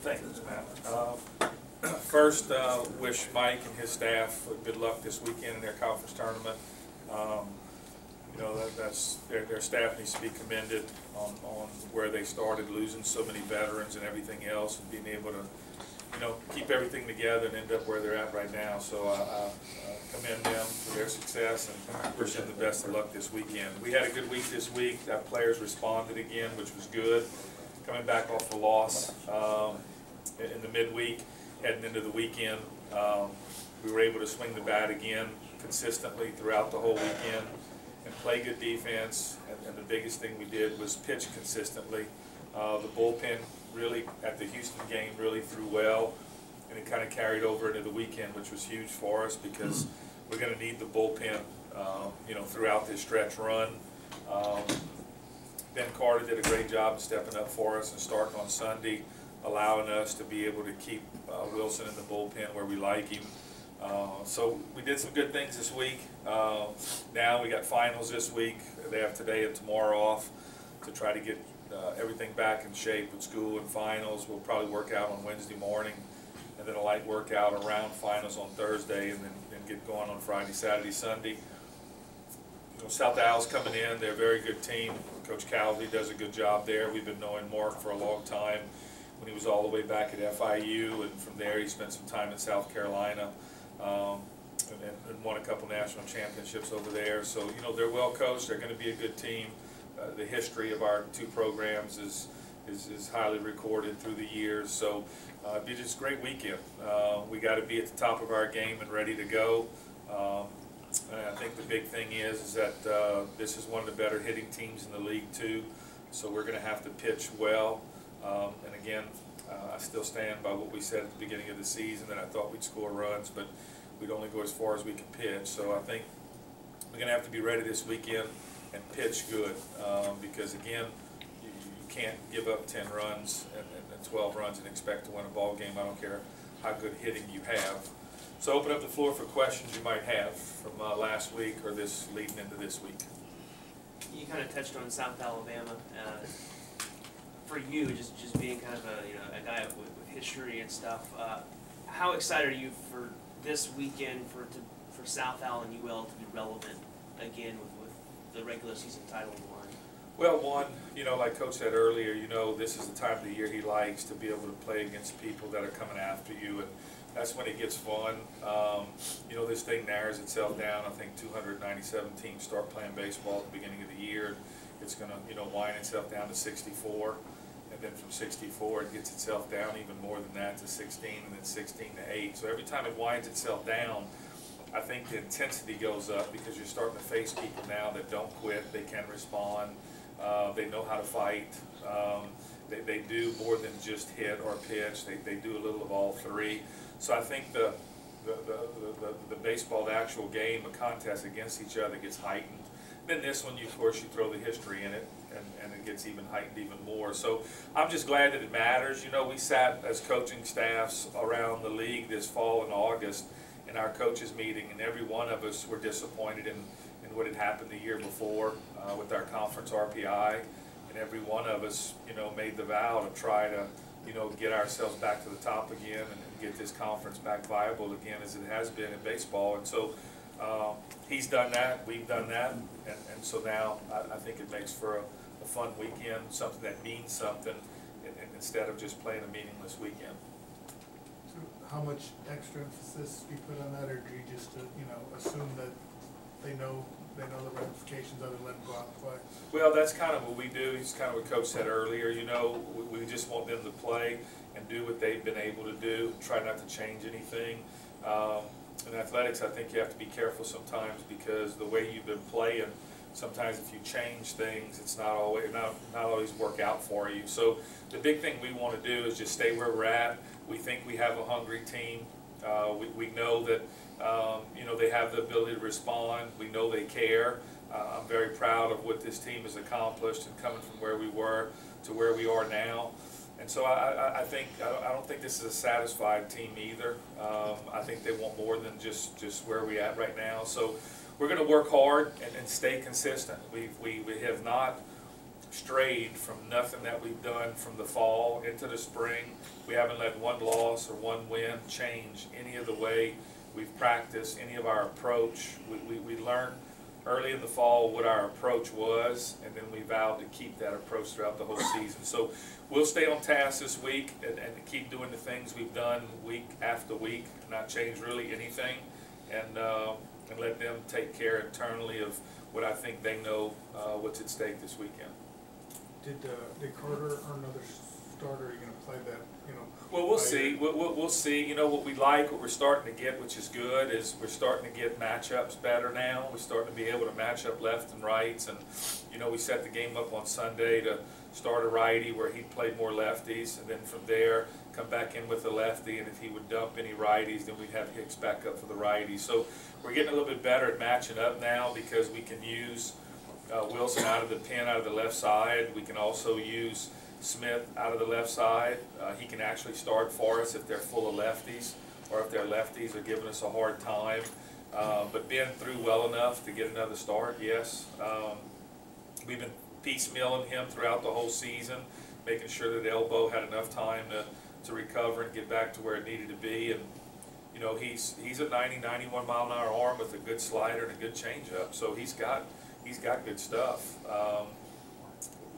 Thank you, Matt. First, wish Mike and his staff good luck this weekend in their conference tournament. You know, that's their staff needs to be commended on where they started, losing so many veterans and everything else, and being able to, you know, keep everything together and end up where they're at right now. So I commend them for their success and wish them the best of luck this weekend. We had a good week this week. Our players responded again, which was good. Coming back off the loss in the midweek, heading into the weekend, we were able to swing the bat again consistently throughout the whole weekend and play good defense. And the biggest thing we did was pitch consistently. The bullpen really, at the Houston game, really threw well, and it kind of carried over into the weekend, which was huge for us because we're going to need the bullpen, you know, throughout this stretch run. Ben Carter did a great job of stepping up for us, and Stark on Sunday, allowing us to be able to keep Wilson in the bullpen where we like him. So we did some good things this week. Now we got finals this week. They have today and tomorrow off to try to get everything back in shape with school and finals. We'll probably work out on Wednesday morning, and then a light workout around finals on Thursday, and then get going on Friday, Saturday, Sunday. You know, South Al's coming in. They're a very good team. Coach Calvey does a good job there. We've been knowing Mark for a long time when he was all the way back at FIU, and from there he spent some time in South Carolina and won a couple national championships over there. So, you know, they're well coached. They're going to be a good team. The history of our two programs is highly recorded through the years. So it'll be just a great weekend. We got to be at the top of our game and ready to go. And I think the big thing is that this is one of the better hitting teams in the league too. So we're going to have to pitch well. And again, I still stand by what we said at the beginning of the season, that I thought we'd score runs, but we'd only go as far as we could pitch. So I think we're going to have to be ready this weekend and pitch good, because again, you can't give up 10 runs and 12 runs and expect to win a ball game. I don't care how good hitting you have. So open up the floor for questions you might have from last week or this leading into this week. You kind of touched on South Alabama. For you, just being kind of a guy with history and stuff, how excited are you for this weekend for South Al and UL to be relevant again with the regular season title on the line? Well, one, you know, like Coach said earlier, you know, this is the time of the year he likes to be able to play against people that are coming after you, and that's when it gets fun. You know, this thing narrows itself down. I think 297 teams start playing baseball at the beginning of the year. It's going to, you know, wind itself down to 64. And then from 64, it gets itself down even more than that to 16, and then 16 to 8. So every time it winds itself down, I think the intensity goes up because you're starting to face people now that don't quit. They can respond. They know how to fight. They do more than just hit or pitch. They do a little of all three. So I think the baseball, the actual game, a contest against each other gets heightened. Then this one, of course, you throw the history in it, and it gets even heightened even more. So I'm just glad that it matters. You know, we sat as coaching staffs around the league this fall in August in our coaches meeting, and every one of us were disappointed in what had happened the year before with our conference RPI, and every one of us, you know, made the vow to try to, you know, get ourselves back to the top again and get this conference back viable again as it has been in baseball. And so he's done that, we've done that, and so now I think it makes for a fun weekend, something that means something, instead of just playing a meaningless weekend. So how much extra emphasis do you put on that, or do you just you know, assume that they know the ramifications of it, let them go out and play? Well, that's kind of what we do. It's kind of what Coach said earlier. You know, we just want them to play and do what they've been able to do, try not to change anything. In athletics, I think you have to be careful sometimes, because the way you've been playing, sometimes if you change things, it's not always work out for you. So the big thing we want to do is just stay where we're at. We think we have a hungry team. We know that you know, they have the ability to respond. We know they care. I'm very proud of what this team has accomplished, and coming from where we were to where we are now. And so I don't think this is a satisfied team either. I think they want more than just where we're at right now. So we're going to work hard and stay consistent. We have not strayed from nothing that we've done from the fall into the spring. We haven't let one loss or one win change any of the way we've practiced, any of our approach. We learned early in the fall what our approach was, and then we vowed to keep that approach throughout the whole season. So we'll stay on task this week and keep doing the things we've done week after week, not change really anything, and let them take care internally of what I think they know what's at stake this weekend. Did Carter earn another start, or are you going to play that, you know? Well, we'll see. We'll see. You know, what we like, what we're starting to get, which is good, is we're starting to get matchups better now. We're starting to be able to match up left and rights. And, you know, we set the game up on Sunday to start a righty where he'd play more lefties. And then from there, come back in with a lefty. And if he would dump any righties, then we'd have Hicks back up for the righty. So we're getting a little bit better at matching up now because we can use Wilson out of the pen, out of the left side. We can also use Smith out of the left side. He can actually start for us if they're full of lefties, or if their lefties are giving us a hard time. But Ben threw well enough to get another start, yes. We've been piecemealing him throughout the whole season, making sure that the elbow had enough time to recover and get back to where it needed to be. And you know, he's a 90, 91 mile an hour arm with a good slider and a good changeup. So he's got good stuff.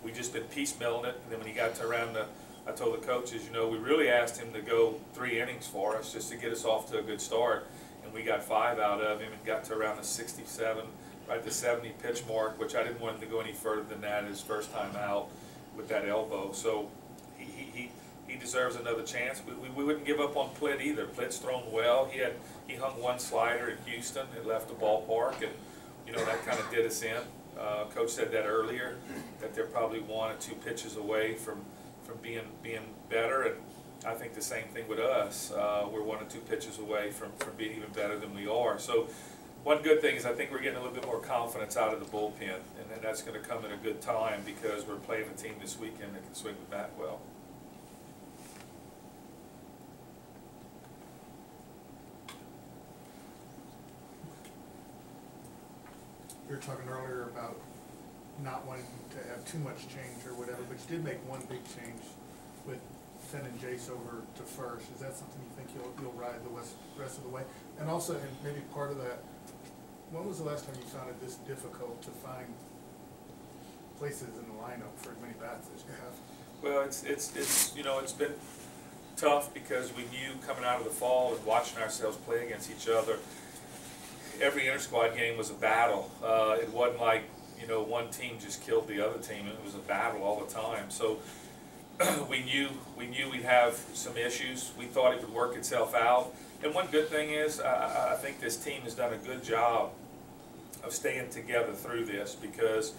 We just been piecemealing it, and then when he got to around I told the coaches, you know, we really asked him to go 3 innings for us just to get us off to a good start, and we got 5 out of him and got to around the 67, right the 70 pitch mark, which I didn't want him to go any further than that his first time out with that elbow. So he deserves another chance. We wouldn't give up on Plitt either. Plitt's thrown well. He hung one slider in Houston. It left the ballpark, and you know, that kind of did us in. Coach said that earlier, that they're probably 1 or 2 pitches away from being better, and I think the same thing with us. We're 1 or 2 pitches away from being even better than we are. So one good thing is I think we're getting a little bit more confidence out of the bullpen, and that's going to come at a good time because we're playing a team this weekend that can swing the bat well. You were talking earlier about not wanting to have too much change or whatever, but you did make one big change with sending Jace over to first. Is that something you think you'll ride the rest of the way? And also, and maybe part of that, when was the last time you found it this difficult to find places in the lineup for as many bats as you have? Well, it's you know, it's been tough because we knew coming out of the fall and watching ourselves play against each other, every inter-squad game was a battle. It wasn't like, you know, one team just killed the other team. It was a battle all the time. So we knew we'd have some issues. We thought it would work itself out. And one good thing is I think this team has done a good job of staying together through this because,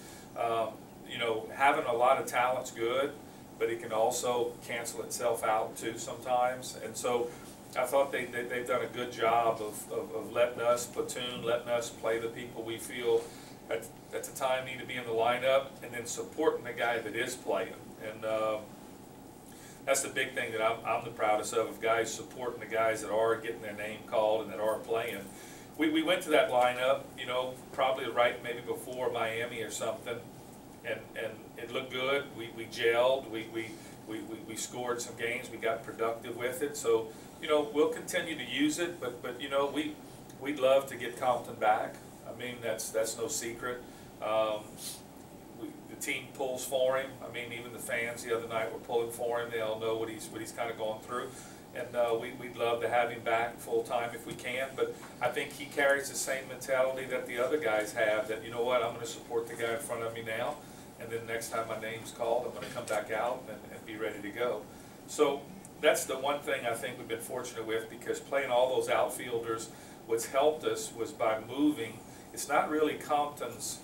you know, having a lot of talent's good, but it can also cancel itself out too sometimes. And so I thought they've done a good job of letting us platoon, letting us play the people we feel at the time need to be in the lineup, and then supporting the guy that is playing. And that's the big thing that I'm the proudest of guys supporting the guys that are getting their name called and that are playing. We went to that lineup, you know, probably right maybe before Miami or something, and it looked good. We gelled. We scored some games. We got productive with it. So, you know, we'll continue to use it, but you know, we'd love to get Compton back. I mean, that's no secret. The team pulls for him. I mean, even the fans the other night were pulling for him. They all know what he's kind of going through, and we'd love to have him back full time if we can. But I think he carries the same mentality that the other guys have. That, you know what, I'm going to support the guy in front of me now, and then next time my name's called, I'm going to come back out and be ready to go. So that's the one thing I think we've been fortunate with, because playing all those outfielders, what's helped us was by moving. It's not really Compton's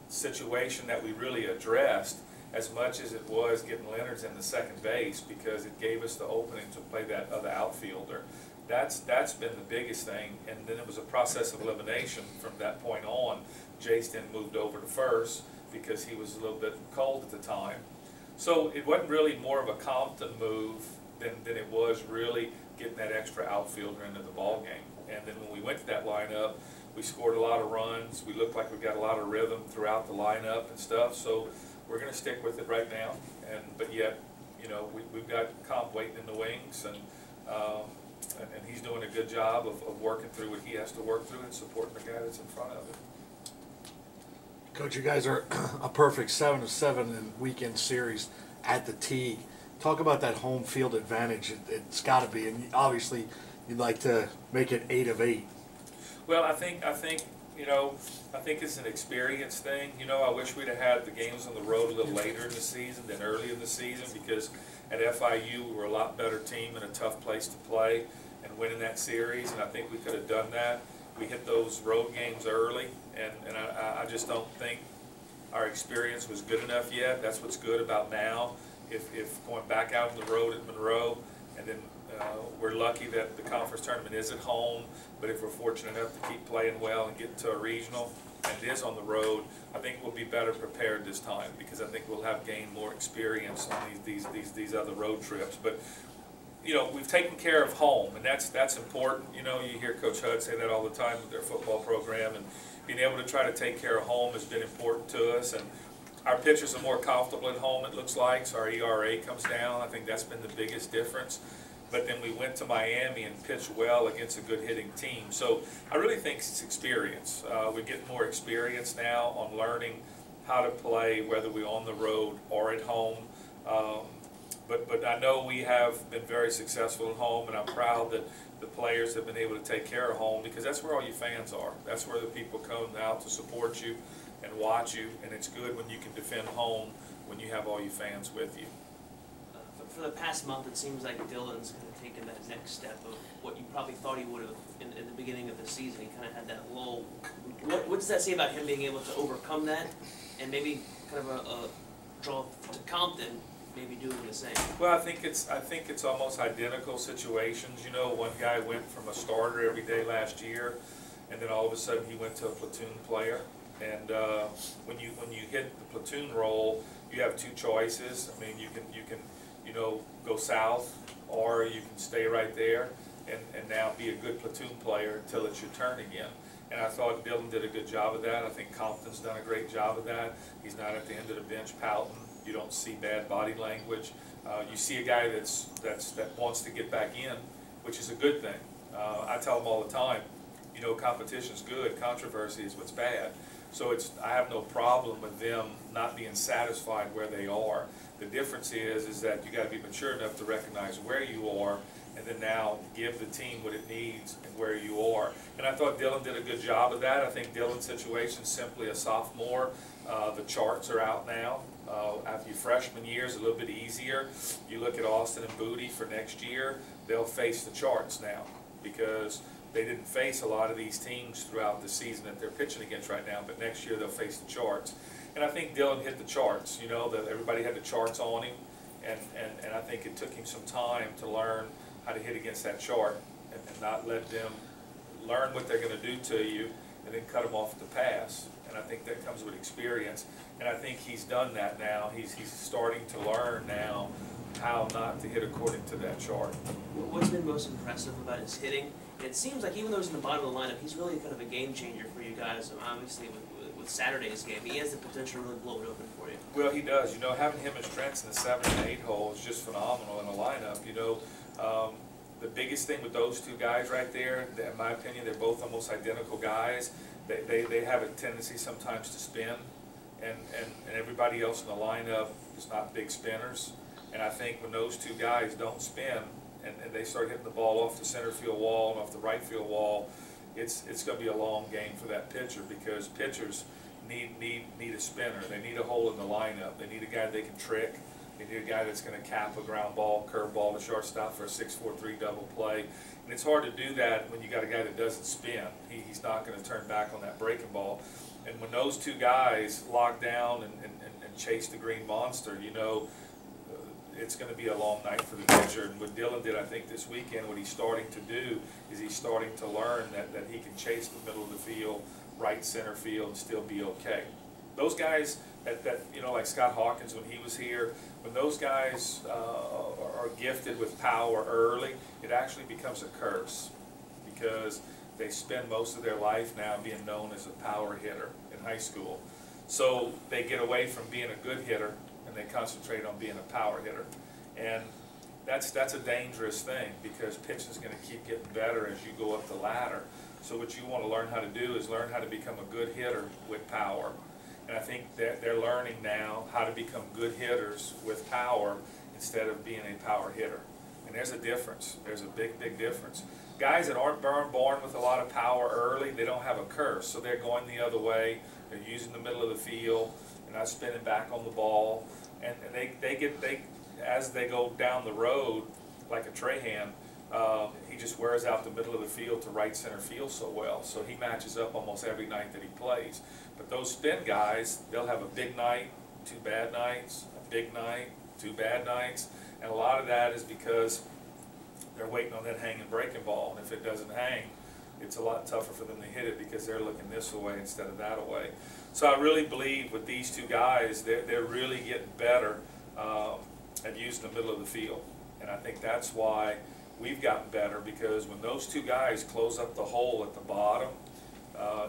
situation that we really addressed as much as it was getting Leonard's in the second base, because it gave us the opening to play that other outfielder. That's been the biggest thing, and then it was a process of elimination from that point on. Jace then moved over to first because he was a little bit cold at the time. So it wasn't really more of a Compton move than it was really getting that extra outfielder into the ball game. And then when we went to that lineup, we scored a lot of runs. We looked like we got a lot of rhythm throughout the lineup and stuff. So we're going to stick with it right now. But yet, you know, we've got Comp waiting in the wings, and he's doing a good job of working through what he has to work through and supporting the guy that's in front of him. Coach, you guys are a perfect 7-7 in weekend series at the T. Talk about that home field advantage. It's got to be, and obviously you'd like to make it 8 of 8. Well, I think you know, I think it's an experience thing. You know, I wish we'd have had the games on the road a little later in the season than early in the season, because at FIU we were a lot better team and a tough place to play and winning that series, and I think we could have done that. We hit those road games early, and I just don't think our experience was good enough yet. That's what's good about now. If going back out on the road at Monroe, and then we're lucky that the conference tournament is at home, but if we're fortunate enough to keep playing well and get to a regional, and it is on the road, I think we'll be better prepared this time, because I think we'll have gained more experience on these other road trips. But you know, we've taken care of home, and that's important. You know, you hear Coach Hudd say that all the time with their football program, and being able to try to take care of home has been important to us. And our pitchers are more comfortable at home, it looks like, so our ERA comes down. I think that's been the biggest difference. But then we went to Miami and pitched well against a good hitting team. So I really think it's experience. We get more experience now on learning how to play, whether we're on the road or at home. But I know we have been very successful at home, and I'm proud that the players have been able to take care of home, because that's where all your fans are. That's where the people come out to support you and watch you, and it's good when you can defend home when you have all your fans with you. For the past month, it seems like Dylan's kind of taken that next step of what you probably thought he would have in the beginning of the season. He kind of had that lull. What does that say about him being able to overcome that, and maybe kind of a draw to Compton, maybe doing the same? Well, I think it's almost identical situations. You know, one guy went from a starter every day last year, and then all of a sudden he went to a platoon player. And when you hit the platoon role, you have two choices. I mean, you can you know, go south, or you can stay right there and now be a good platoon player until it's your turn again. And I thought Dylan did a good job of that. I think Compton's done a great job of that. He's not at the end of the bench pouting. You don't see bad body language. You see a guy that wants to get back in, which is a good thing. I tell them all the time, you know, competition's good, controversy is what's bad. So I have no problem with them not being satisfied where they are. The difference is that you got to be mature enough to recognize where you are, and then now give the team what it needs and where you are. And I thought Dylan did a good job of that. I think Dylan's situation is simply a sophomore. The charts are out now. After your freshman year is a little bit easier. You look at Austin and Booty for next year, they'll face the charts now, because they didn't face a lot of these teams throughout the season that they're pitching against right now, but next year they'll face the charts. And I think Dylan hit the charts. You know, that everybody had the charts on him, and I think it took him some time to learn how to hit against that chart, and not let them learn what they're going to do to you and then cut them off at the pass. And I think that comes with experience, and I think he's done that now. He's starting to learn now how not to hit according to that chart. What's been most impressive about his hitting? It seems like even though he's in the bottom of the lineup, he's really kind of a game changer for you guys. Obviously, with Saturday's game, he has the potential to really blow it open for you. Well, he does. You know, having him and Trent's in the 7 and 8 hole is just phenomenal in the lineup. You know, the biggest thing with those two guys right there, in my opinion, they're both almost identical guys. They have a tendency sometimes to spin, and everybody else in the lineup is not big spinners. And I think when those two guys don't spin, and they start hitting the ball off the center field wall and off the right field wall, it's going to be a long game for that pitcher, because pitchers need a spinner. They need a hole in the lineup. They need a guy they can trick. They need a guy that's going to cap a ground ball, curve ball to shortstop for a 6-4-3 double play. And it's hard to do that when you got a guy that doesn't spin. He's not going to turn back on that breaking ball. And when those two guys lock down and chase the green monster, you know, it's going to be a long night for the pitcher. And what Dylan did, I think, this weekend, what he's starting to do is he's starting to learn that he can chase the middle of the field, right center field, and still be okay. Those guys that you know, like Scott Hawkins when he was here, when those guys are gifted with power early, it actually becomes a curse, because they spend most of their life now being known as a power hitter in high school. So they get away from being a good hitter and they concentrate on being a power hitter. And that's a dangerous thing, because pitching is going to keep getting better as you go up the ladder. So what you want to learn how to do is learn how to become a good hitter with power. And I think that they're learning now how to become good hitters with power instead of being a power hitter. And there's a difference. There's a big, big difference. Guys that aren't born with a lot of power early, they don't have a curse, so they're going the other way. They're using the middle of the field and not spinning back on the ball. And they as they go down the road, like a Trahan, he just wears out the middle of the field to right center field so well. So he matches up almost every night that he plays. But those spin guys, they'll have a big night, 2 bad nights, a big night, 2 bad nights. And a lot of that is because they're waiting on that hanging breaking ball. And if it doesn't hang, it's a lot tougher for them to hit it because they're looking this way instead of that way. So I really believe with these 2 guys, they're really getting better at using the middle of the field. And I think that's why we've gotten better, because when those 2 guys close up the hole at the bottom,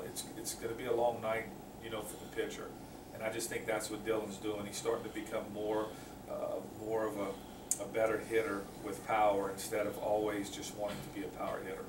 it's going to be a long night, you know, for the pitcher. And I just think that's what Dylan's doing. He's starting to become more of a better hitter with power instead of always just wanting to be a power hitter.